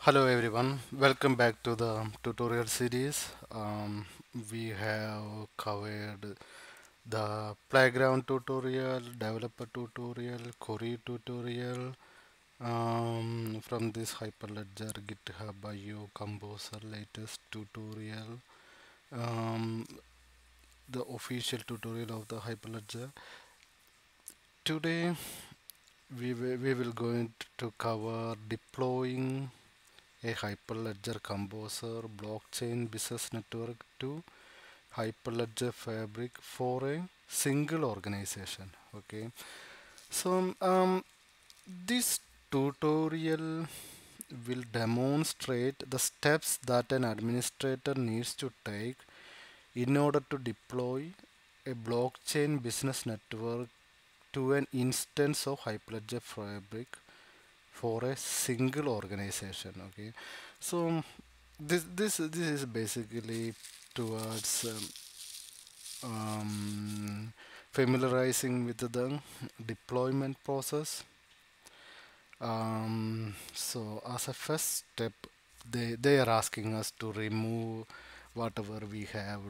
Hello everyone, welcome back to the tutorial series. We have covered the playground tutorial, developer tutorial, query tutorial from this Hyperledger GitHub IO Composer latest tutorial, um, the official tutorial of the Hyperledger. Today we will going to cover deploying a Hyperledger Composer blockchain business network to Hyperledger Fabric for a single organization. Okay, so this tutorial will demonstrate the steps that an administrator needs to take in order to deploy a blockchain business network to an instance of Hyperledger Fabric for a single organization. Okay, so this is basically towards familiarizing with the deployment process. So as a first step, they are asking us to remove whatever we have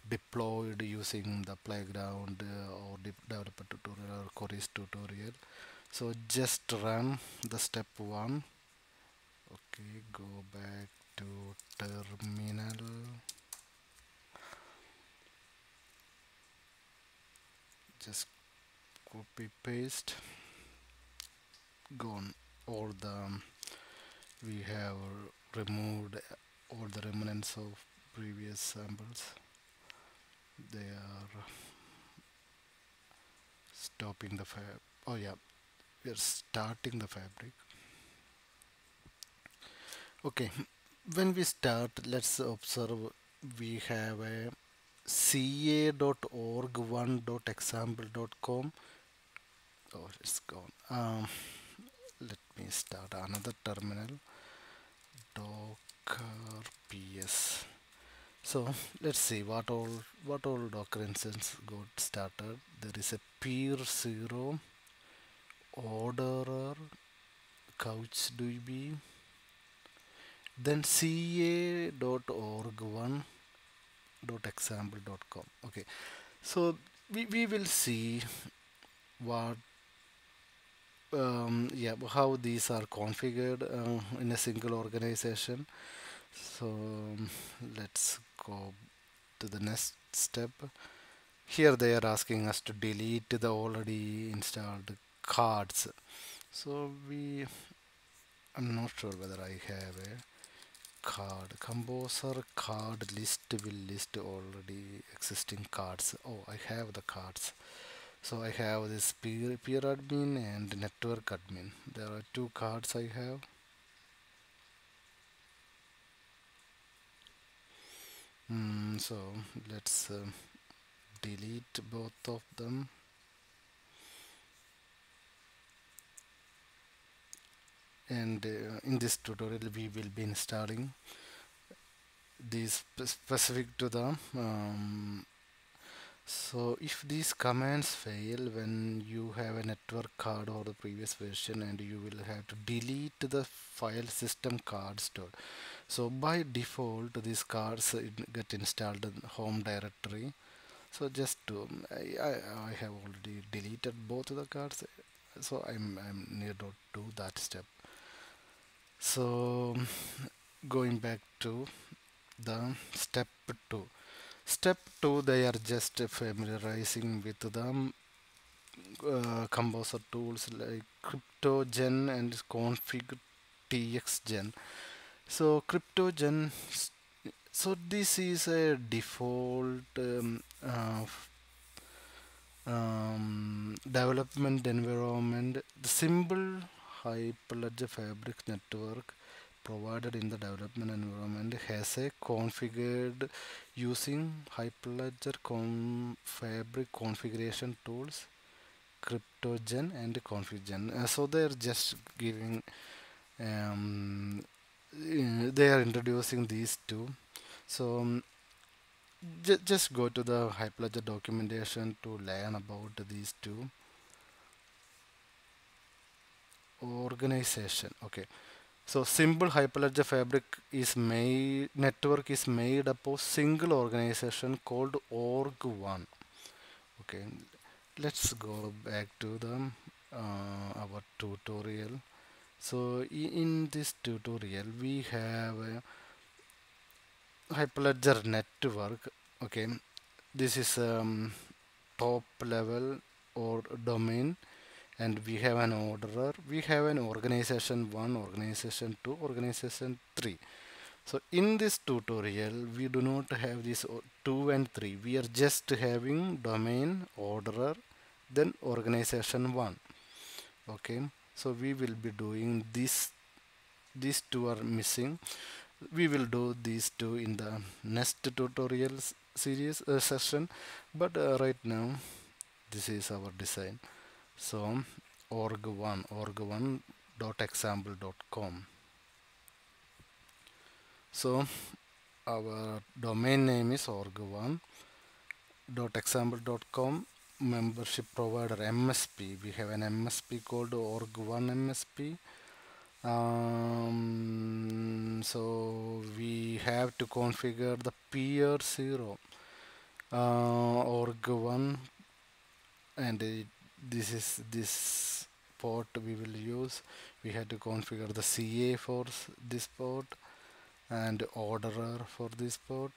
deployed using the playground or developer tutorial or queries tutorial. So just run the step one. Okay, go back to terminal. Just copy paste. Gone. All the we have removed all the remnants of previous samples. They are stopping the fab. Oh yeah, we are starting the fabric. Okay, when we start, let's observe we have a ca.org1.example.com. Oh, it's gone. Let me start another terminal. Docker ps. So let's see what all Docker instance got started. There is a peer 0, orderer, couchdb, then ca.org1.example.com. Okay, so we will see what yeah, how these are configured in a single organization. So let's go to the next step. Here they are asking us to delete the already installed cards. So I'm not sure whether I have a card. Composer card list will list already existing cards. Oh, I have the cards. So I have this peer admin and network admin. There are two cards I have. So let's delete both of them. And in this tutorial we will be installing these specific to the so if these commands fail when you have a network card or the previous version, and you will have to delete the file system card stored. So by default these cards get installed in home directory. So just to I have already deleted both of the cards, so I'm near to do that step. So going back to the step 2. Step 2, they are just familiarizing with the composer tools like CryptoGen and config TXGen. So CryptoGen, so this is a default development environment. The simple Hyperledger Fabric network provided in the development environment has a configured using Hyperledger Fabric configuration tools, CryptoGen and ConfigGen. So they're just giving, they are introducing these two. So just go to the Hyperledger documentation to learn about these two. Organization. Okay. So simple Hyperledger Fabric is made network is made up of single organization called org1. Okay, let's go back to the our tutorial. So in this tutorial we have a Hyperledger network. Okay, this is top level or domain, and we have an orderer. We have an organization 1, organization 2, organization 3. So in this tutorial we do not have this 2 and 3. We are just having domain, orderer, then organization 1. Okay, so we will be doing this. These two are missing. We will do these two in the next tutorial series session, but right now this is our design. So org1.example.com. So our domain name is org1.example.com. Membership provider MSP, we have an MSP called org1 MSP. So we have to configure the peer 0 org1, and this port we will use. We had to configure the CA for this port and orderer for this port.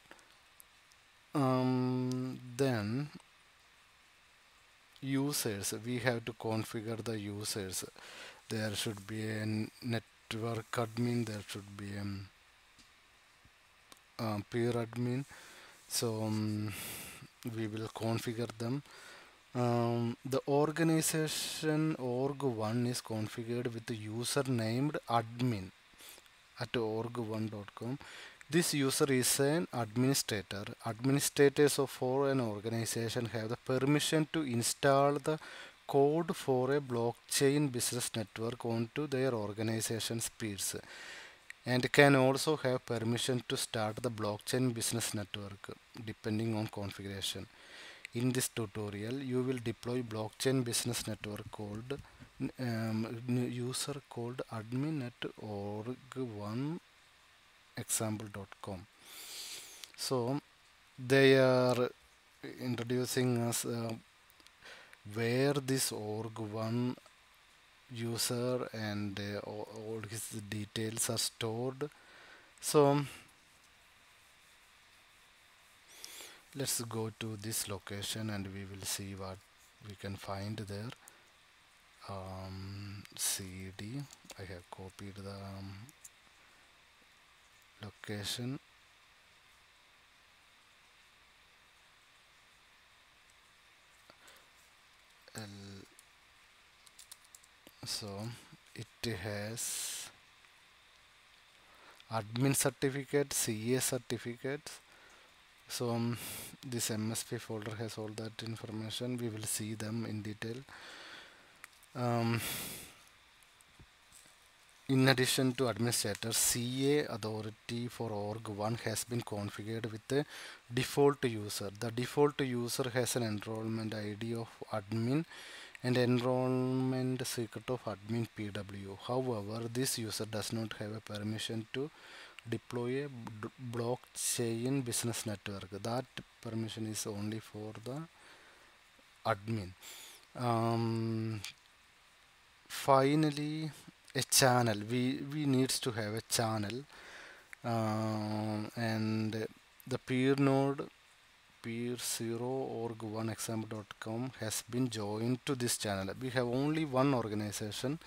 Then users, we have to configure the users. There should be a network admin, there should be a peer admin. So we will configure them. The organization org1 is configured with the user named admin at org1.com. This user is an administrator. Administrators for an organization have the permission to install the code for a blockchain business network onto their organization's peers, and can also have permission to start the blockchain business network depending on configuration. In this tutorial, you will deploy blockchain business network called user called admin at org1 example.com. So they are introducing us where this org1 user and all his details are stored. So let's go to this location and we will see what we can find there. CD, I have copied the location. So it has admin certificate, CA certificates. So this MSP folder has all that information. We will see them in detail. In addition to administrator, CA authority for org1 has been configured with the default user. The default user has an enrollment ID of admin and enrollment secret of admin PW. However, this user does not have a permission to deploy a blockchain business network. That permission is only for the admin. Finally, a channel. We needs to have a channel, and the peer node peer 0 org1 example.com has been joined to this channel. We have only one organization.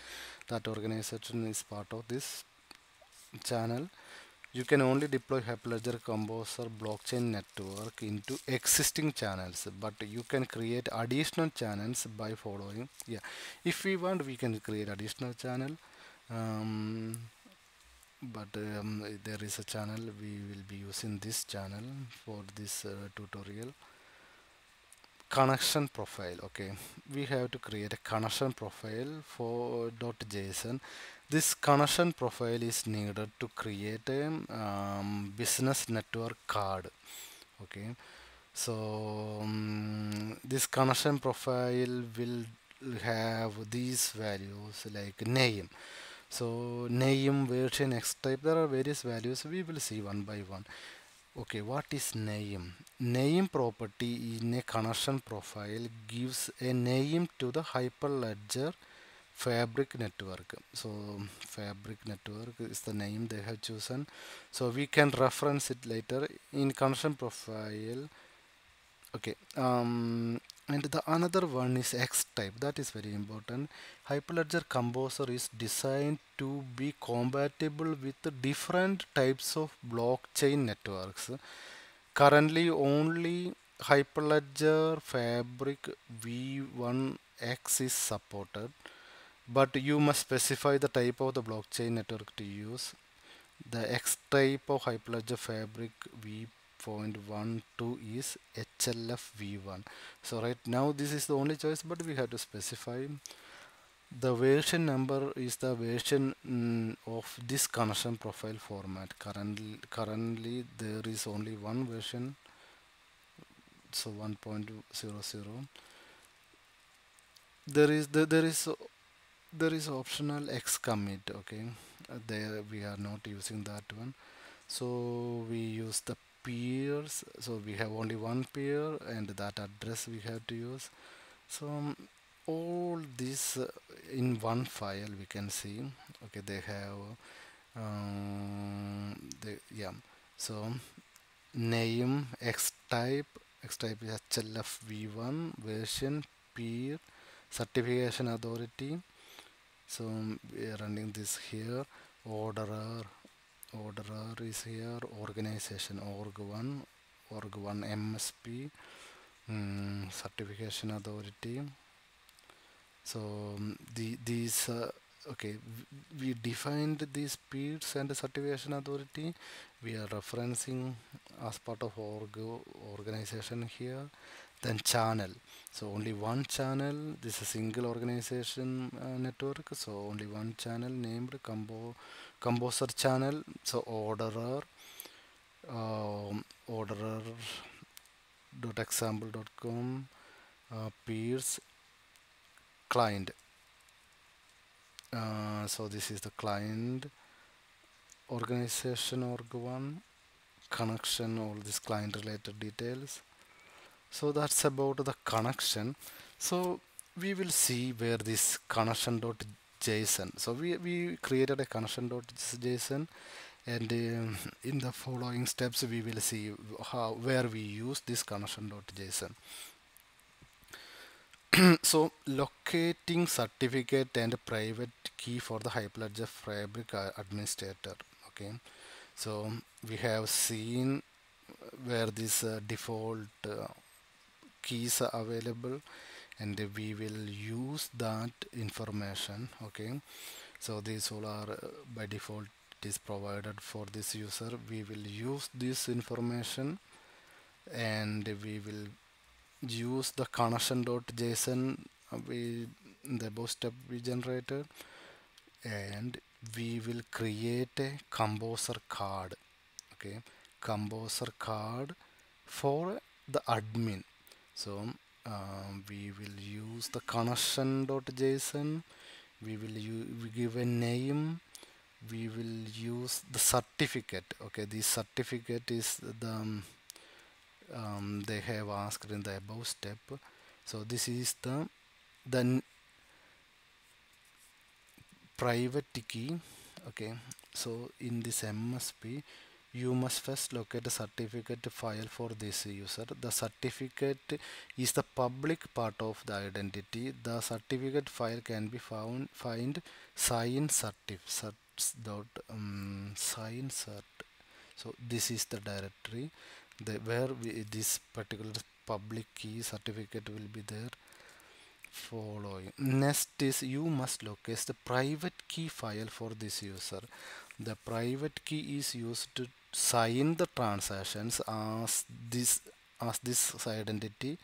That organization is part of this channel. You can only deploy Hyperledger Composer blockchain network into existing channels, but you can create additional channels by following. Yeah, if we want, we can create additional channel. But there is a channel. We will be using this channel for this tutorial. Connection profile. Okay, we have to create a connection profile for .json. This connection profile is needed to create a business network card. Okay, so this connection profile will have these values like name. So name, version, X type, there are various values. We will see one by one. Okay, what is name? Name property in a connection profile gives a name to the Hyperledger Fabric network. So Fabric network is the name they have chosen. So we can reference it later in connection profile. Okay, and the another one is X type. That is very important. Hyperledger Composer is designed to be compatible with the different types of blockchain networks. Currently, only Hyperledger Fabric V1X is supported, but you must specify the type of the blockchain network to use. The X type of Hyperledger Fabric V.12 is HLF V1. So right now this is the only choice, but we have to specify. The version number is the version of this connection profile format. Currently there is only one version, so 1.00. There is optional X commit. Okay, there we are not using that one. So we use the peers. So we have only one peer, and that address we have to use. So all this in one file we can see. Okay, they have yeah. So name, x type is HLF v1, version, peer, certification authority. So we are running this here. Orderer is here. Organization org1 MSP, certification authority. So these okay, we defined these peers and the certification authority. We are referencing as part of organization here. Then channel. So only one channel. This is a single organization network. So only one channel named Composer channel. So orderer.example.com, peers, client. So this is the client, organization org1, connection, all these client related details. So that's about the connection. So we will see where this connection.json. So we created a connection.json, and in the following steps we will see how where we use this connection.json. So locating certificate and private key for the Hyperledger Fabric administrator. Okay, so we have seen where this default keys are available, and we will use that information. Okay, so these all are by default it is provided for this user. We will use this information, and we will use the connection.json we in the above step we generated, and we will create a composer card. Okay, composer card for the admin. So we will use the connection.json. We give a name. We will use the certificate. Okay, the certificate is the they have asked in the above step. So this is the private key. Okay, so in this MSP you must first locate the certificate file for this user. The certificate is the public part of the identity. The certificate file can be find sign certif certs dot sign cert. So this is the directory where this particular public key certificate will be there. Following next is you must locate the private key file for this user. The private key is used to sign the transactions as this identity.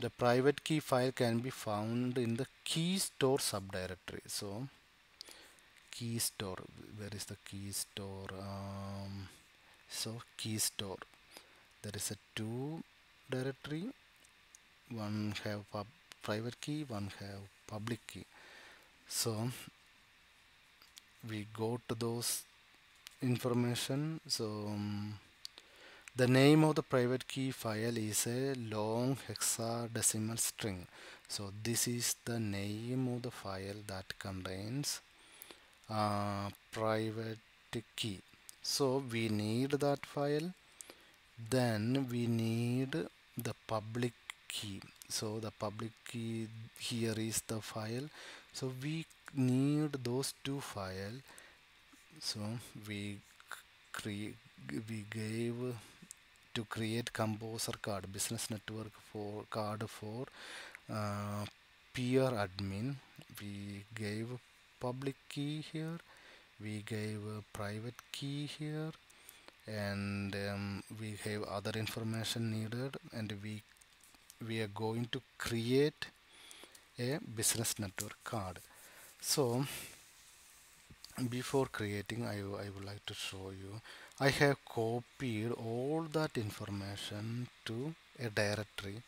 The private key file can be found in the key store subdirectory. So key store, where is the key store? So key store, there is a two directory. One have private key, one have public key. So we go to those information. So the name of the private key file is a long hexadecimal string. So this is the name of the file that contains private key. So we need that file. Then we need the public key. So the public key here is the file. So we need those two files. So we create we gave to create composer card business network for card for uh, peer admin. We gave public key here, we gave a private key here, and we have other information needed, and we are going to create a business network card. So before creating, I would like to show you, I have copied all that information to a directory.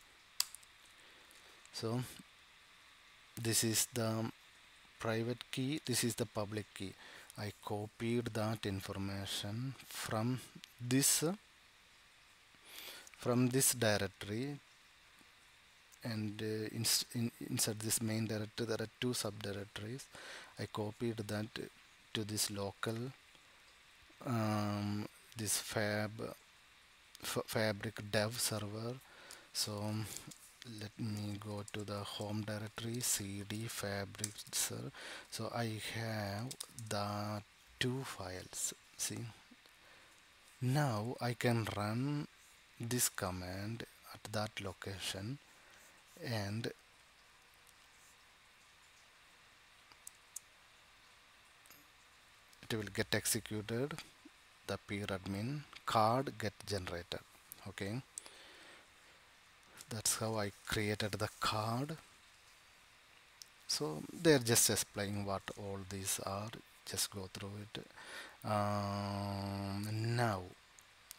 So this is the private key, this is the public key. I copied that information from this directory, and inside this main directory there are two subdirectories. I copied that to this local this fabric dev server. So let me go to the home directory, cd fabric server. So I have the two files. See, now I can run this command at that location, and it will get executed. The peer admin card get generated. Okay, that's how I created the card. So they're just explaining what all these are. Just go through it.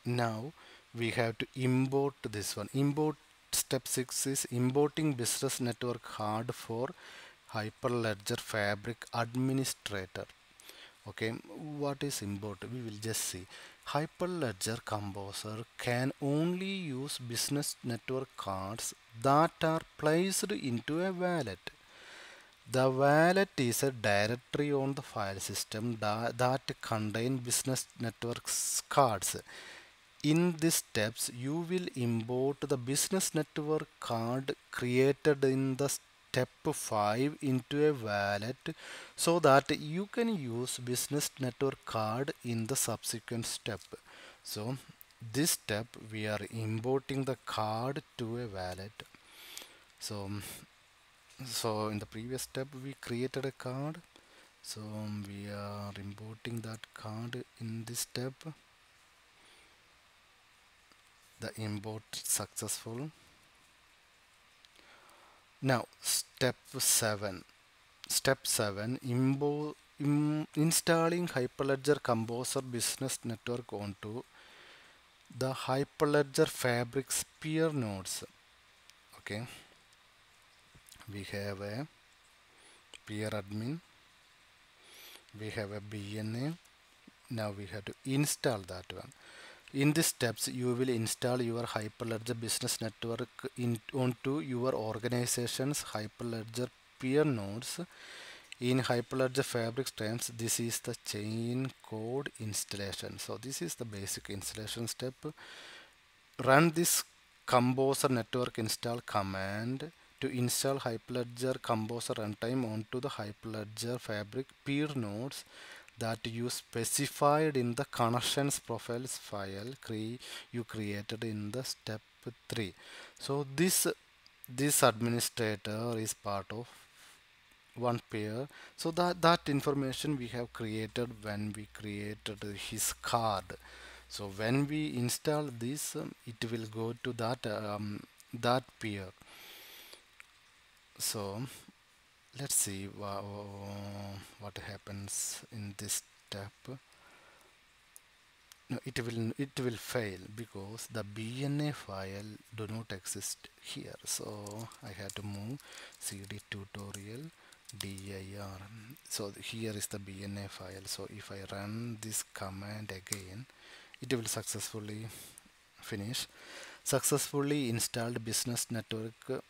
Now we have to import this one. Import step 6 is importing business network card for Hyperledger Fabric administrator. Okay, what is import? We will just see. Hyperledger Composer can only use business network cards that are placed into a wallet. The wallet is a directory on the file system that contain business networks cards. In these steps, you will import the business network card created in the step 5 into a wallet so that you can use business network card in the subsequent step. So this step we are importing the card to a wallet. So in the previous step we created a card. So we are importing that card in this step. The import successful. Now step 7. Step 7, installing Hyperledger Composer Business Network onto the Hyperledger Fabric peer nodes. Okay, we have a peer admin, we have a BNA. Now we have to install that one. In these steps, you will install your Hyperledger Business Network onto your organization's Hyperledger peer nodes. In Hyperledger Fabric terms, this is the chain code installation. So this is the basic installation step. Run this Composer network install command to install Hyperledger Composer runtime onto the Hyperledger Fabric peer nodes that you specified in the connections profiles file you created in the step 3. So this administrator is part of one pair. So that information we have created when we created his card. So when we install this, it will go to that pair. So let's see what happens in this step. No, it will fail because the BNA file do not exist here. So I had to move cd tutorial dir. So here is the BNA file. So if I run this command again, it will successfully finish. Successfully installed business network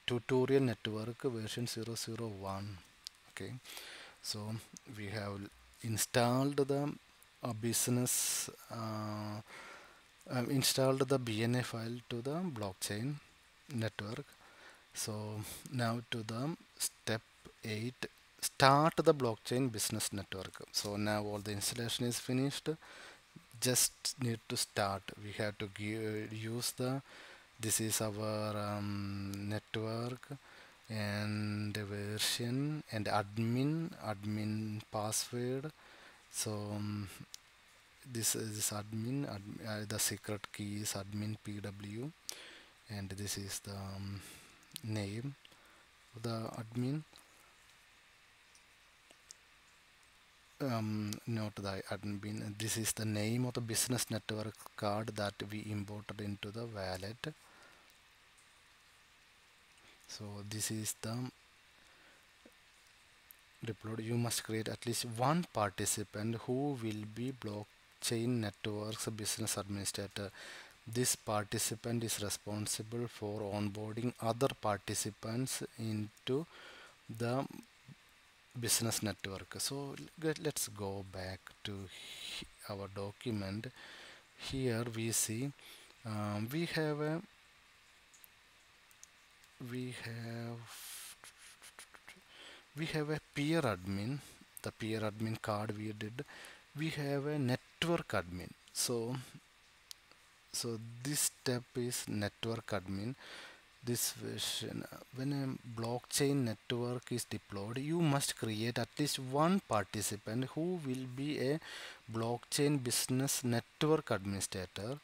tutorial network version 001. Okay, so we have installed the business installed the BNA file to the blockchain network. So now to the step 8, start the blockchain business network. So now all the installation is finished, just need to start. We have to use the, this is our network and version and admin password. So this the secret key is admin pw, and this is the name of the admin, not the admin, this is the name of the business network card that we imported into the wallet. So this is the deployed. You must create at least one participant who will be blockchain network's business administrator. This participant is responsible for onboarding other participants into the business network. So let's go back to our document. Here we see we have a we have we have a peer admin, the peer admin card we did. We have a network admin. So this step is network admin. This version, when a blockchain network is deployed, you must create at least one participant who will be a blockchain business network administrator.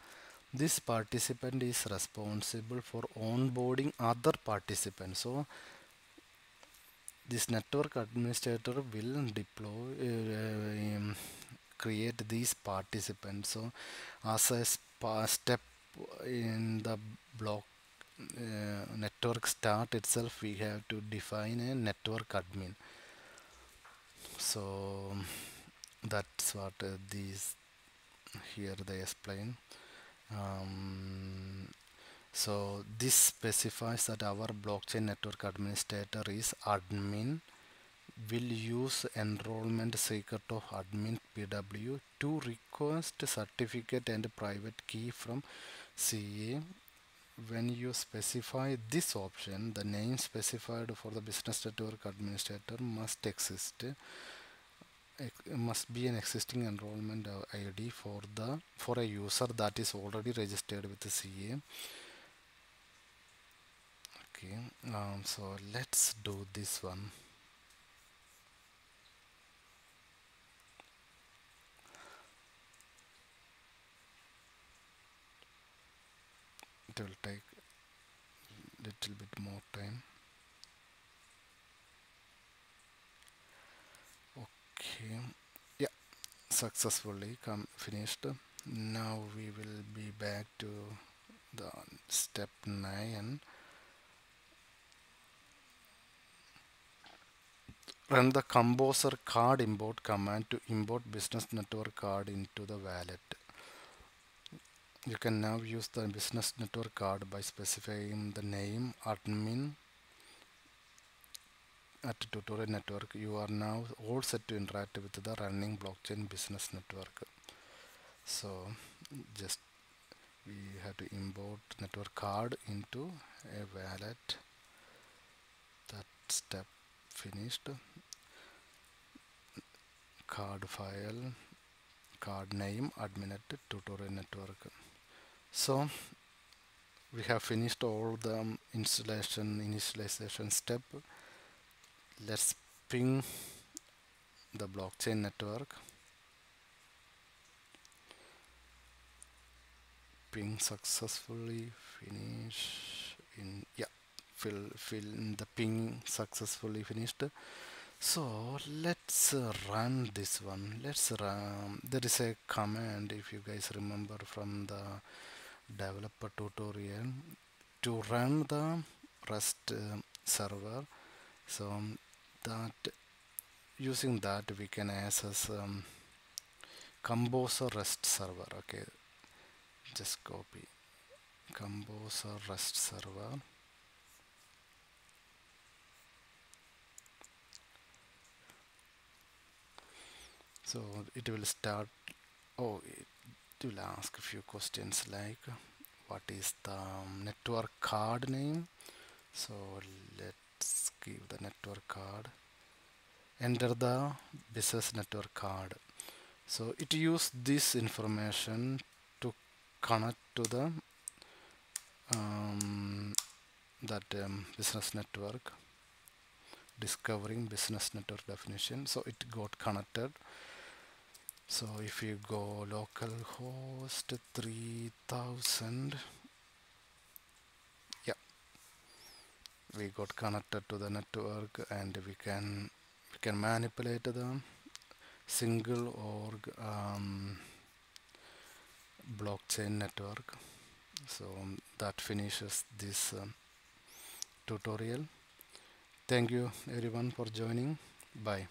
This participant is responsible for onboarding other participants. So this network administrator will deploy create these participants. So as a step in the block network start itself, we have to define a network admin. So that's what these here they explain. So this specifies that our blockchain network administrator is admin, will use enrollment secret of admin pw to request certificate and private key from CA. When you specify this option, the name specified for the business network administrator must exist. It must be an existing enrollment ID for a user that is already registered with the CA. Okay, so let's do this one. It will take little bit more time. Okay, yeah, successfully finished. Now we will be back to the step 9. Run the Composer card import command to import business network card into the wallet. You can now use the business network card by specifying the name admin at tutorial network. You are now all set to interact with the running blockchain business network. So just we have to import network card into a wallet. That step finished. Card file, card name, admin at tutorial network. So we have finished all the initialization step. Let's ping the blockchain network. Ping successfully, finish in, yeah, fill in the ping successfully finished. So let's run this one. Let's run. There is a command, if you guys remember from the developer tutorial, to run the Rust server. So that using that we can access Composer REST server. Okay, just copy Composer REST server. So it will start. Oh, it will ask a few questions like what is the network card name. So let's give the network card. Enter the business network card. So it use this information to connect to the business network, discovering business network definition. So it got connected. So if you go localhost 3000, yeah, we got connected to the network, and we can manipulate the single org blockchain network. So that finishes this tutorial. Thank you everyone for joining. Bye.